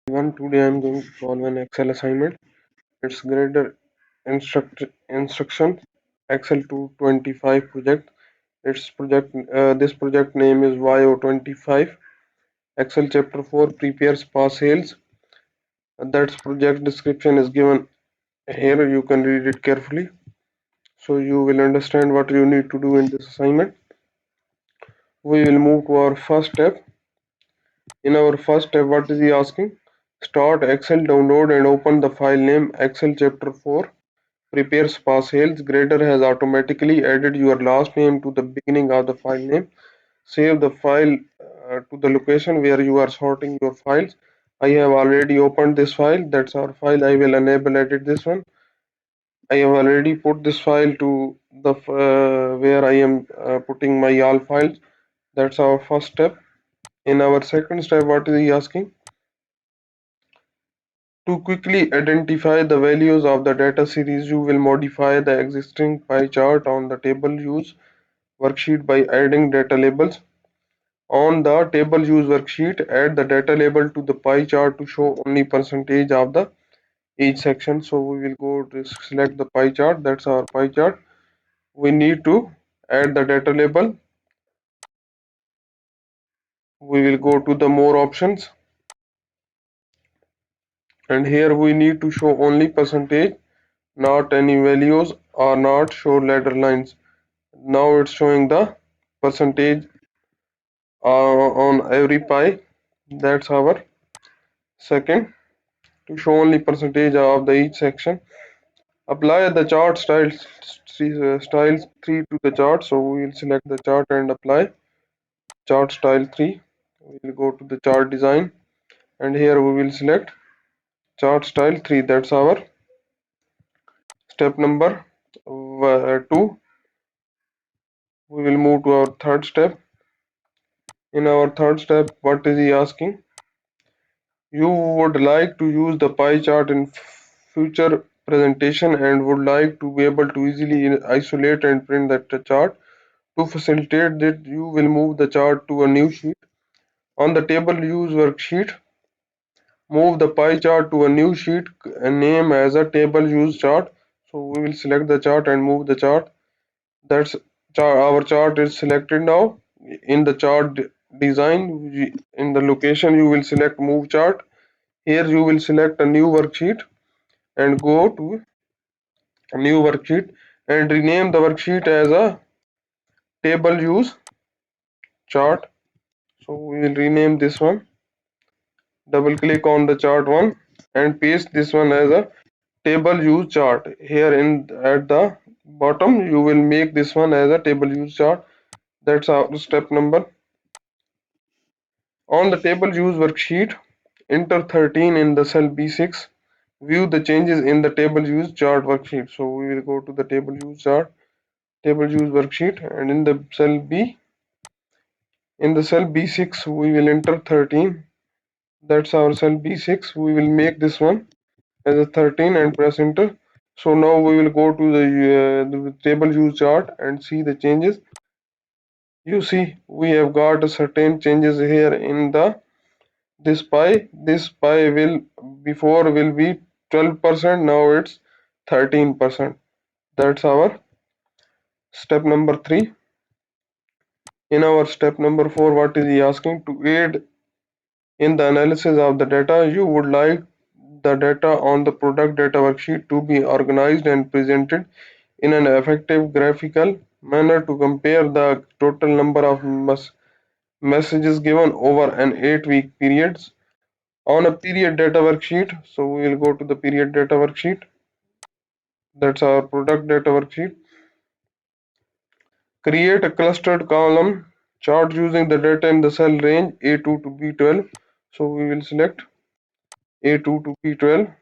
Today I'm going to solve an Excel assignment. It's grader instruction Excel 225 project. This project name is YO25. Excel chapter 4 prepares pass sales. That's project description is given here. You can read it carefully so you will understand what you need to do in this assignment. We will move to our first step. In our first step, what is he asking? Start Excel, download and open the file name Excel chapter 4 prepares pass sales. Grader has automatically added your last name to the beginning of the file name. Save the file to the location where you are sorting your files. I have already opened this file. That's our file. I will enable edit this one. I have already put this file to the where I am putting my all files. That's our first step. In our second step, what is he asking? To quickly identify the values of the data series, you will modify the existing pie chart on the TableUse worksheet by adding data labels. On the TableUse worksheet, add the data label to the pie chart to show only percentage of the each section. So we will go to select the pie chart. That's our pie chart. We need to add the data label. We will go to the more options, and here we need to show only percentage, not any values or not show ladder lines. Now it's showing the percentage on every pie. That's our second, to show only percentage of the each section. Apply the chart styles 3 to the chart. So we will select the chart and apply chart style 3. We will go to the chart design, and here we will select chart style 3. That's our step number 2. We will move to our third step. In our third step, what is he asking? You would like to use the pie chart in future presentation and would like to be able to easily isolate and print that chart. To facilitate that, you will move the chart to a new sheet. On the TableUse worksheet, move the pie chart to a new sheet and name as a TableUse chart. So we will select the chart and move the chart. That's our chart is selected now. In the chart design, in the location, you will select move chart. Here you will select a new worksheet and go to a new worksheet and rename the worksheet as a TableUse chart. So we will rename this one. Double click on the chart one and paste this one as a TableUse chart. Here in at the bottom, you will make this one as a TableUse chart. That's our step number. On the TableUse worksheet, enter 13 in the cell B6. View the changes in the TableUse chart worksheet. So we will go to the TableUse chart, TableUse worksheet, and in the cell B, in the cell B6, we will enter 13. That's our cell B6. We will make this one as a 13 and press enter. So now we will go to the TableUse chart and see the changes. You see, we have got certain changes here in the this pie. This pie will before will be 12%. Now it's 13%. That's our step number 3. In our step number 4, what is he asking? To aid in the analysis of the data, you would like the data on the product data worksheet to be organized and presented in an effective graphical manner to compare the total number of messages given over an 8-week period on a period data worksheet. So we will go to the period data worksheet. That's our product data worksheet. Create a clustered column chart using the data in the cell range A2 to B12. So we will select A2 to B12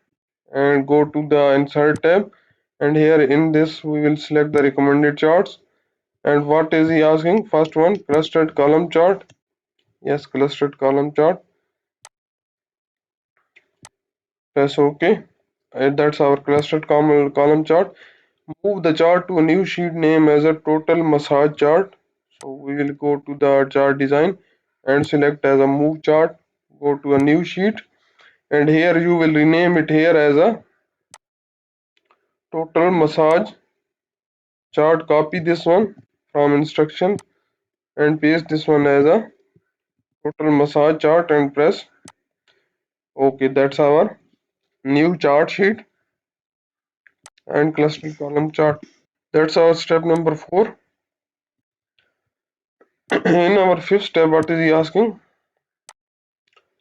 and go to the insert tab, and here in this we will select the recommended charts. And what is he asking? First one, clustered column chart. Yes, clustered column chart. Press OK. And that's our clustered column chart. Move the chart to a new sheet name as a total massage chart. So we will go to the chart design and select as a move chart. Go to a new sheet and here you will rename it here as a total massage chart. Copy this one from instruction and paste this one as a total massage chart and press OK. That's our new chart sheet and cluster column chart. That's our step number 4. In our fifth step, what is he asking?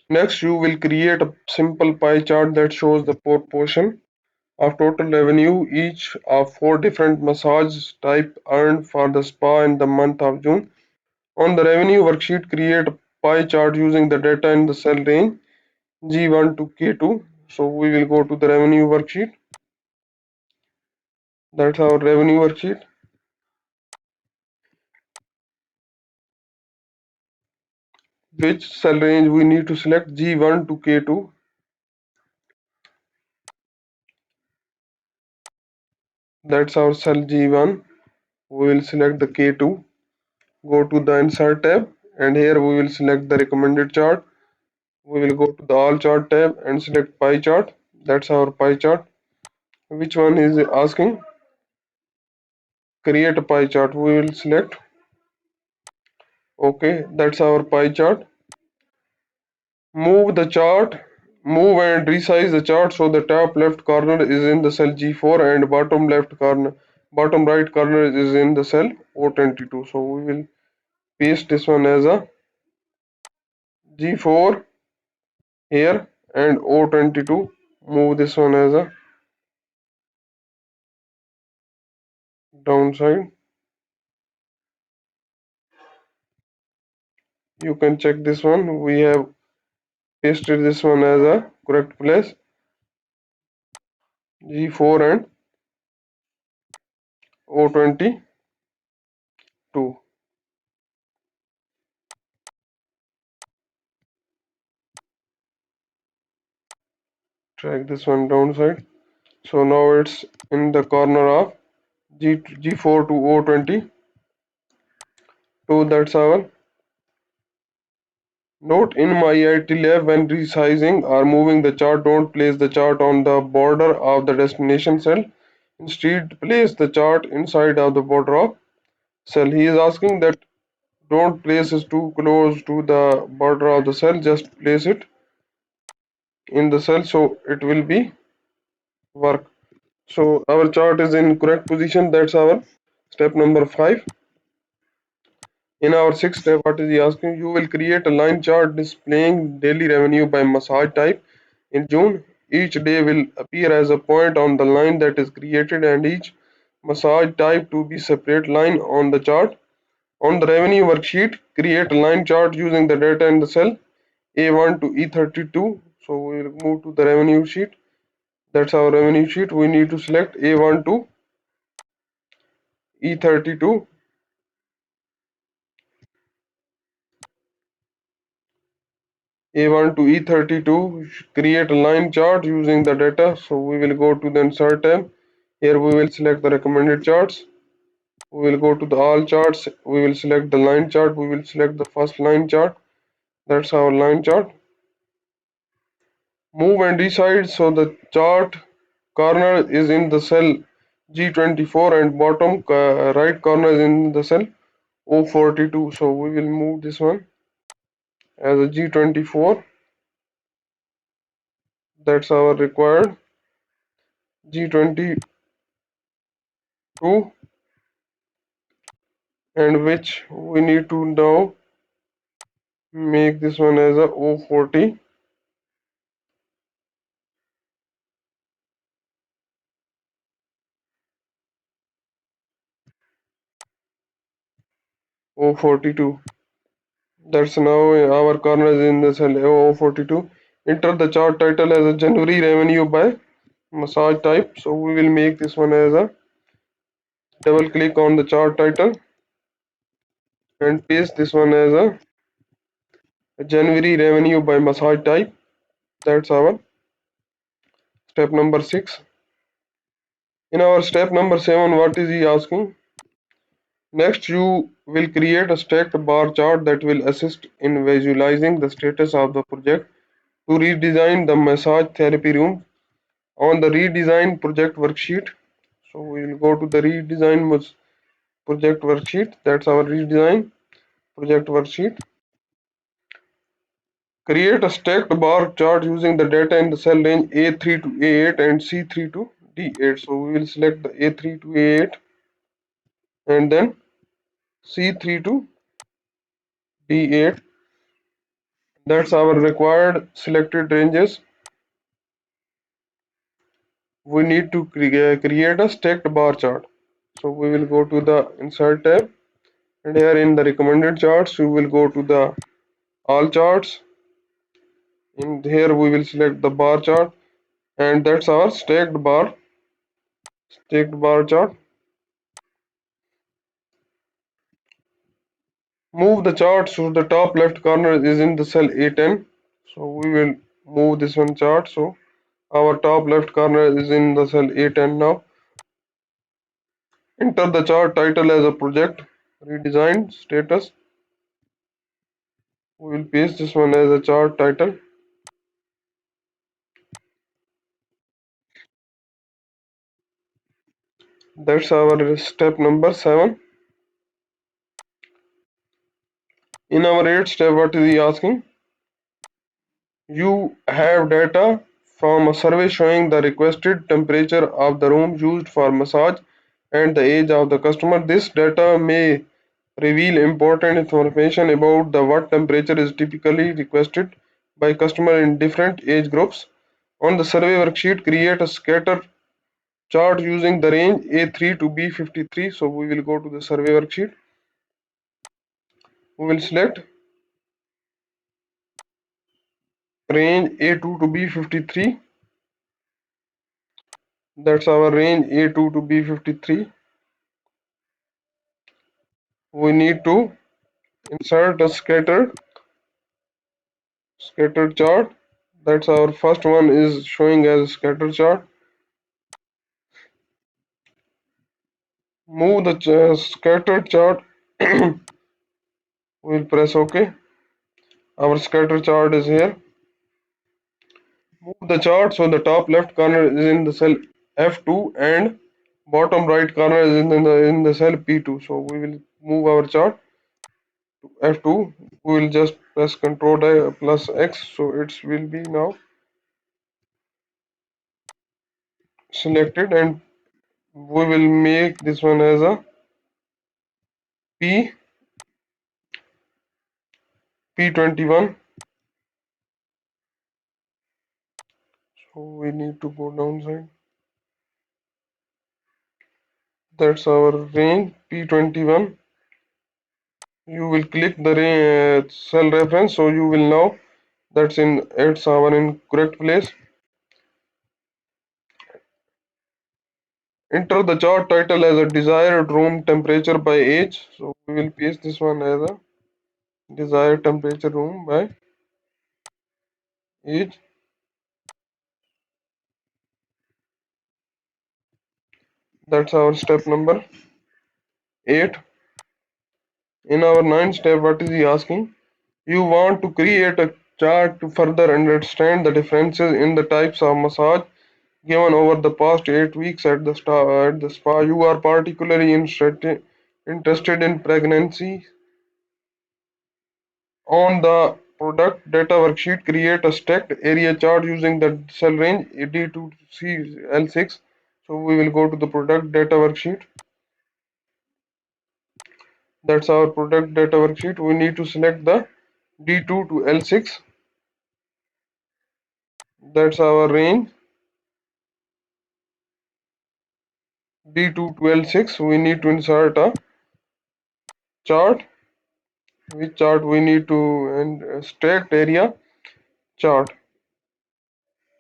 Next, you will create a simple pie chart that shows the proportion of total revenue each of 4 different massage type earned for the spa in the month of June. On the revenue worksheet, create a pie chart using the data in the cell range G1 to K2. So we will go to the revenue worksheet. That's our revenue worksheet. Which cell range we need to select? G1 to K2. That's our cell G1. We will select the K2. Go to the insert tab and here we will select the recommended chart. We will go to the all chart tab and select pie chart. That's our pie chart. Which one is asking? Create a pie chart. We will select OK. That's our pie chart. Move the chart. Move and resize the chart so the top left corner is in the cell G4 and bottom right corner is in the cell O22. So we will paste this one as a G4 here and O22. Move this one as a downside. You can check this one. We have pasted this one as a correct place. G4 and O22. Drag this one downside. So now it's in the corner of G4 to O22. That's our note. In my IT lab, when resizing or moving the chart, don't place the chart on the border of the destination cell. Instead, place the chart inside of the border of cell. He is asking that don't place it too close to the border of the cell, just place it in the cell so it will be work. So our chart is in correct position. That's our step number 5. In our sixth step, what is he asking? You will create a line chart displaying daily revenue by massage type. In June, each day will appear as a point on the line that is created and each massage type to be separate line on the chart. On the revenue worksheet, create a line chart using the data in the cell A1 to E32. So we will move to the revenue sheet. That's our revenue sheet. We need to select A1 to E32. A1 to E32, create a line chart using the data. So we will go to the insert tab. Here we will select the recommended charts. We will go to the all charts. We will select the line chart. We will select the first line chart. That's our line chart. Move and resize so the chart corner is in the cell G24 and bottom right corner is in the cell O42. So we will move this one as a G24. That's our required G22, and which we need to now make this one as a O40. O42. That's now our corner is in the cell O42. Enter the chart title as a January revenue by massage type. So we will make this one as a double click on the chart title and paste this one as a January revenue by massage type. That's our step number 6. In our step number 7, what is he asking? Next, you will create a stacked bar chart that will assist in visualizing the status of the project to redesign the massage therapy room on the redesign project worksheet. So we will go to the redesign project worksheet. That's our redesign project worksheet. Create a stacked bar chart using the data in the cell range A3 to A8 and C3 to D8. So we will select the A3 to A8 and then C3 to D8. That's our required selected ranges. We need to create a stacked bar chart. So we will go to the insert tab, and here in the recommended charts we will go to the all charts. In here we will select the bar chart, and that's our stacked bar chart. Move the chart so the top left corner is in the cell A10. So we will move this one chart so our top left corner is in the cell A10 now. Enter the chart title as a project redesign status. We will paste this one as a chart title. That's our step number 7. In our 8th step, what is he asking? You have data from a survey showing the requested temperature of the room used for massage and the age of the customer. This data may reveal important information about the what temperature is typically requested by customer in different age groups. On the survey worksheet, create a scatter chart using the range A3 to B53. So we will go to the survey worksheet. We will select range A2 to B53. That's our range A2 to B53. We need to insert a scattered chart. That's our first one is showing as scatter chart. Move the scattered chart. We'll press OK. Our scatter chart is here. Move the chart so the top left corner is in the cell F2 and bottom right corner is in the cell P2. So we will move our chart to F2. We will just press Ctrl plus X, so it will be now selected, and we will make this one as a P P21. So we need to go downside. That's our range P21. You will click the cell reference, so you will know it's our in correct place. Enter the chart title as a desired room temperature by age. So we will paste this one as a desired temperature room by age. That's our step number 8. In our 9th step, what is he asking? You want to create a chart to further understand the differences in the types of massage given over the past 8 weeks at the spa. You are particularly interested in pregnancy. On the product data worksheet, create a stacked area chart using the cell range D2 to CL6. So we will go to the product data worksheet. That's our product data worksheet. We need to select the D2 to L6. That's our range D2 to L6. We need to insert a chart. Which chart we need to and stacked area chart.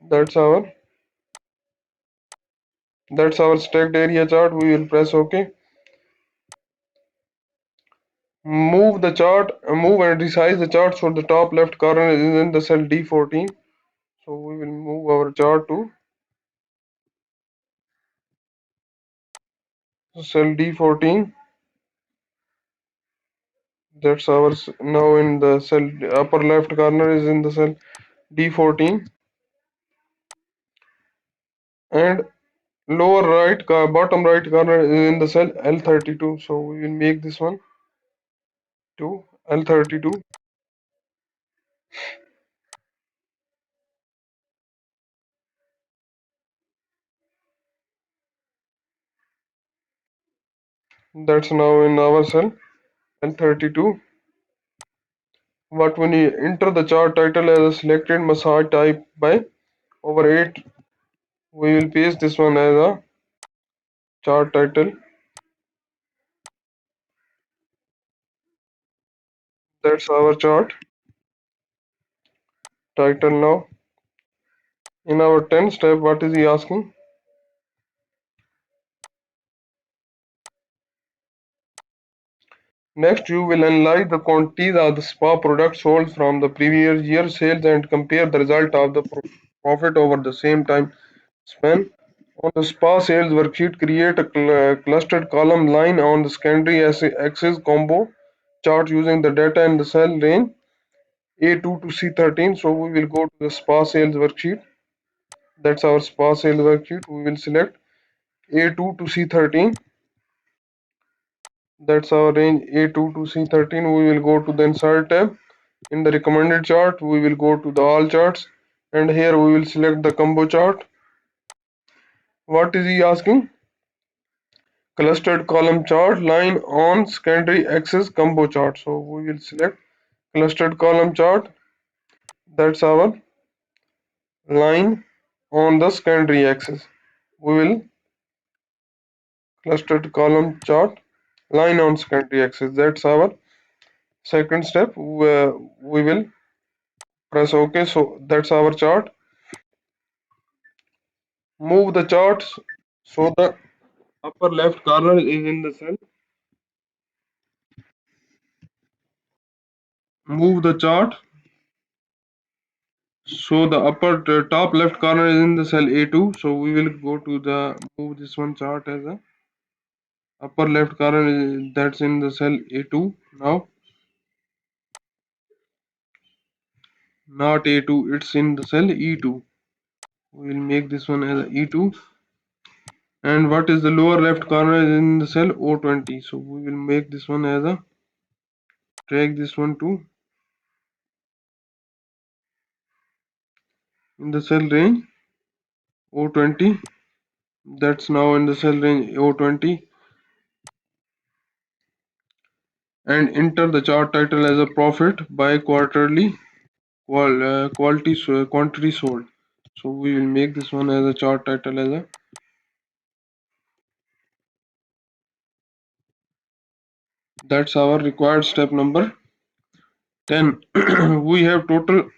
That's our stacked area chart. We will press OK. Move and resize the chart so the top left corner is in the cell D14. So we will move our chart to cell D14. That's our now in the cell upper left corner is in the cell D14, and bottom right corner is in the cell L32. So we will make this one to L32. That's now in our cell L32. But when you enter the chart title as a selected massage type by over 8, we will paste this one as a chart title. That's our chart title now. In our 10th step, what is he asking? Next, you will analyze the quantities of the spa products sold from the previous year's sales and compare the result of the profit over the same time span. On the spa sales worksheet, create a clustered column line on the secondary axis combo chart using the data in the cell range A2 to C13. So we will go to the spa sales worksheet. That's our spa sales worksheet. We will select A2 to C13. That's our range A2 to C13. We will go to the insert tab. In the recommended chart, we will go to the all charts, and here we will select the combo chart. What is he asking? Clustered column chart line on secondary axis combo chart. So we will select clustered column chart. That's our line on the secondary axis. We will clustered column chart line on secondary axis. That's our second step. We will press OK. So that's our chart. Move the chart so the upper left corner is in the cell. Move the chart so the top left corner is in the cell A2. So we will go to the move this one chart as a upper left corner that's in the cell A2 now. Not A2, it's in the cell E2. We will make this one as a E2. And what is the lower left corner is in the cell O20. So we will make this one as a drag this one to in the cell range O20. That's now in the cell range O20. And enter the chart title as a profit by quarterly quantity sold. So we will make this one as a chart title as a that's our required step number 10. We have total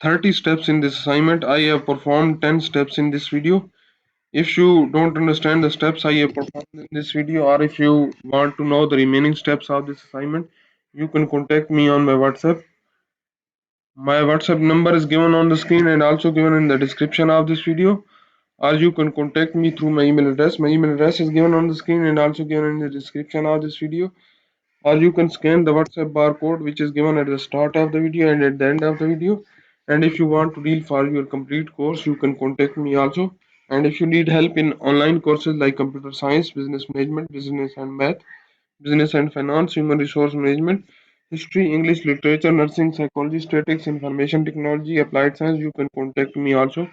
30 steps in this assignment. I have performed 10 steps in this video. If you don't understand the steps I have performed in this video, or if you want to know the remaining steps of this assignment, you can contact me on my WhatsApp. My WhatsApp number is given on the screen and also given in the description of this video, or you can contact me through my email address. My email address is given on the screen and also given in the description of this video, or you can scan the WhatsApp barcode which is given at the start of the video and at the end of the video. And if you want to deal for your complete course, you can contact me also. And if you need help in online courses like computer science, business management, business and math, business and finance, human resource management, history, English literature, nursing, psychology, statistics, information technology, applied science, you can contact me also.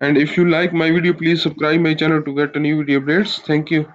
And if you like my video, please subscribe my channel to get new video updates. Thank you.